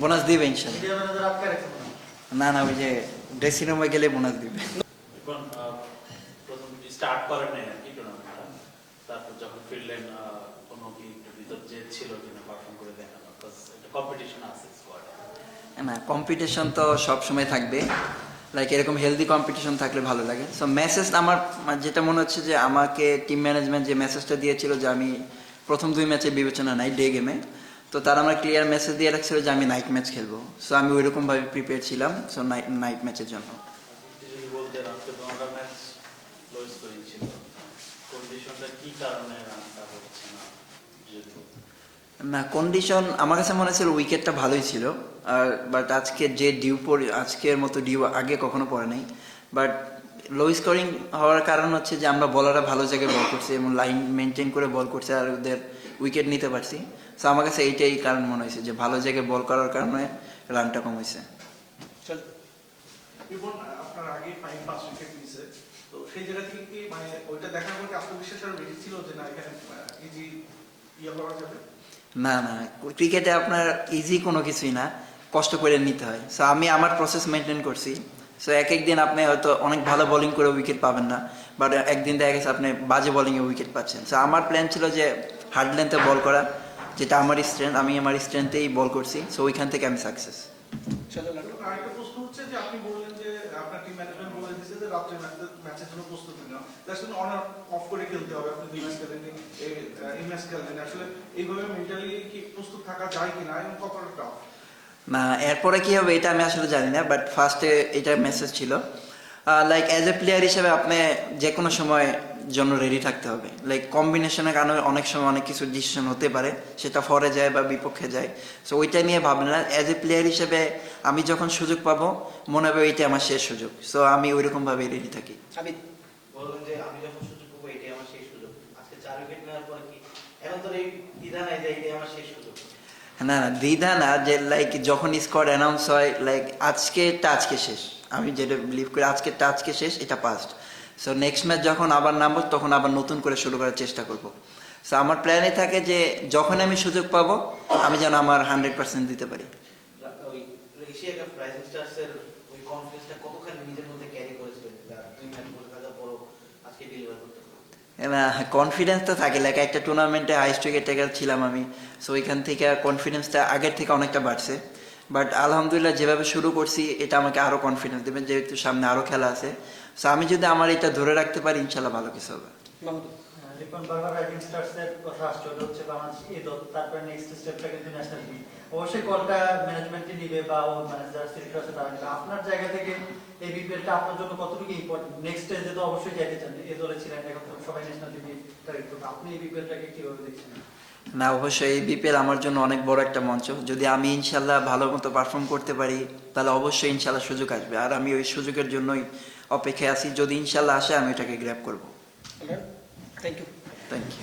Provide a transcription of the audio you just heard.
Bonus দিবে ইনশাল্লাহ। না না, ওই যে ড্রেসিং রুমে গেলে বোনাস দিবে। এখন প্রথম স্টার্ট করেন নাই আর কি টুর্নামেন্টটা, তারপর যখন ফিরলেন কোনো কি ভিতর যে ছিল কিনা পারফর্ম করে দেখানো, একটা কম্পিটিশন আছে স্কোয়াডে? না, কম্পিটিশন তো সবসময় থাকবে, লাইক এরকম হেলদি কম্পিটিশন থাকলে ভালো লাগে। সো মেসেজ আমার যেটা মনে হচ্ছে যে আমাকে টিম ম্যানেজমেন্ট যে মেসেজটা দিয়েছিল যে আমি প্রথম 2 ম্যাচে বিবেচনা নাই ডে গেমে, তো তারা আমার ক্লিয়ার মেসেজ দিয়ে রাখছিল যে আমি নাইট ম্যাচ খেলবো। সো আমি ওইরকমভাবে প্রিপেয়ার ছিলাম সো নাইট ম্যাচের জন্য। যদি বলতেন আজকে তোমরা ম্যাচ লুজ করেছিল, কন্ডিশনটা কি কারণে রানটা হচ্ছে না যদি বলতেন? না, কন্ডিশন আমার কাছে মনে হচ্ছিল উইকেটটা ভালোই ছিল, আর বাট আজকে যে ডিউ পড়ে, আজকের মতো ডিউ আগে কখনো পড়ে নাই। বাট লো স্কোরিং হওয়ার কারণ হচ্ছে যে আমরা বলাররা ভালো জায়গায় বল করছি এবং লাইন মেনটেন করে বল করছে আর ওদের উইকেট নিতে পারছি। সো আমার কাছে এইটাই কারণ মনে হয়েছে যে ভালো জায়গায় বল করার কারণে রানটা কম হয়েছে। আপনার আগে 5 উইকেট নিয়েছে, তো সেই জায়গা থেকে কি মানে ওইটা দেখার পর আত্মবিশ্বাস আরো বেশি ছিল যে না এখানে ইজি ইয়ে করা যাবে? না না, ক্রিকেটে আপনার ইজি কোনো কিছুই না, কষ্ট করে নিতে হয়। সো আমি আমার প্রসেস মেনটেন করছি। সো এক একদিন আপনি হয়তো অনেক ভালো বোলিং করে উইকেট পাবেন না, বাট একদিন দেখা গেছে আপনি বাজে বোলিংয়ে উইকেট পাচ্ছেন। সো আমার প্ল্যান ছিল যে হার্ড লেন্থে বল করা, যেটা আমার স্ট্রেংথ, আমি আমার স্ট্রেংথেই বল করছি। সো ওইখান থেকে আমি সাকসেস। আরেকটা প্রশ্ন হচ্ছে যে আপনি বললেন যে আপনার টিম ম্যানেজমেন্ট বলে দিয়েছে যে রাত্রে ম্যাচের জন্য প্রস্তুতি নাও, দ্যাটস মিন অন অফ করে খেলতে হবে, আপনি 2 ম্যাচ খেলেন, এই ম্যাচ খেললেন, আসলে এইভাবে মেন্টালি কি প্রস্তুত থাকা যায় কিনা এবং কতটা টাফ? না, এরপরে কি হবে এটা আমি আসলে জানি না, বাট ফার্স্টে এটা মেসেজ ছিল লাইক অ্যাজ এ প্লেয়ার হিসেবে আপনি যে কোনো সময় জন্য রেডি থাকতে হবে। লাইক কম্বিনেশনের কারণে অনেক সময় অনেক কিছু ডিসিশন হতে পারে, সেটা ফরে যায় বা বিপক্ষে যায়। সো ওইটা নিয়ে ভাবলেন না, অ্যাজ এ প্লেয়ার হিসেবে আমি যখন সুযোগ পাবো মনে হবে এইটা আমার শেষ সুযোগ। সো আমি ওইরকমভাবে রেডি থাকি। আমি বলবেন যে আমি যখন সুযোগ পাবো এটাই আমার শেষ সুযোগ, আজকে 4 উইকেট নেওয়ার পরে কি এখন তো এই দ্বিধা নাই যে এটাই আমার শেষ সুযোগ? না না, দ্বিধা না, যে লাইক যখন স্কোয়াড অ্যানাউন্স হয় লাইক আজকেরটা আজকে শেষ, আমি যেটা বিলিভ করি আজকেরটা আজকে শেষ, এটা পাস্ট। সো নেক্সট ম্যাচ যখন আবার নামবো তখন আবার নতুন করে শুরু করার চেষ্টা করব। সো আমার প্ল্যানে থাকে যে যখন আমি সুযোগ পাবো আমি যেন আমার 100% দিতে পারি। ওই এশিয়া কাপ রাইজিং স্টারসের ওই কনফিডেন্সটা কতখানি নিজের মধ্যে ক্যারি করেছিলেন যারা 2 ম্যাচ বলে থাকার পরও আজকে ডেলিভার করতে পারলেন? কনফিডেন্স তো থাকে, লাইক একটা টুর্নামেন্টে হাইস্ট উইকেট টেকার ছিলাম আমি। সো ওইখান থেকে কনফিডেন্সটা আগের থেকে অনেকটা বাড়ছে। বাট আলহামদুলিল্লাহ যেভাবে শুরু করছি এটা আমাকে আরও কনফিডেন্স দেবে, যেহেতু সামনে আরও খেলা আছে। সো আমি যদি আমার এটা ধরে রাখতে পারি ইনশাল্লাহ ভালো কিছু হবে। এখন বাংলা রাইজিং স্টারসের কথা আসছে, ওটা হচ্ছে বাংলাদেশ ঈদত, তারপরে নেক্সট স্টেপটা কিন্তু ন্যাশনাল টিম। অবশ্যই কলটা ম্যানেজমেন্টই নিবে বা ও মানে যারা সিলেক্টর আছে তারা নিবে। আপনার জায়গা থেকে এই বিপিএলটা আপনার জন্য কতটুকু ইম্পর্টেন্ট? নেক্সট স্টেজে তো অবশ্যই যাইতে চান, এই দলে ছিলেন, এখন তো সবাই ন্যাশনাল টিমে টার্গেট করবে। আপনি এই বিপিএলটাকে কিভাবে দেখছেন? না, অবশ্যই এই বিপিএল আমার জন্য অনেক বড় একটা মঞ্চ। যদি আমি ইনশাল্লাহ ভালো মতো পারফর্ম করতে পারি তাহলে অবশ্যই ইনশাল্লাহ সুযোগ আসবে, আর আমি ওই সুযোগের জন্যই অপেক্ষায় আছি। যদি ইনশাল্লাহ আসে আমি এটাকে গ্র্যাব করবো। Thank you. Thank you.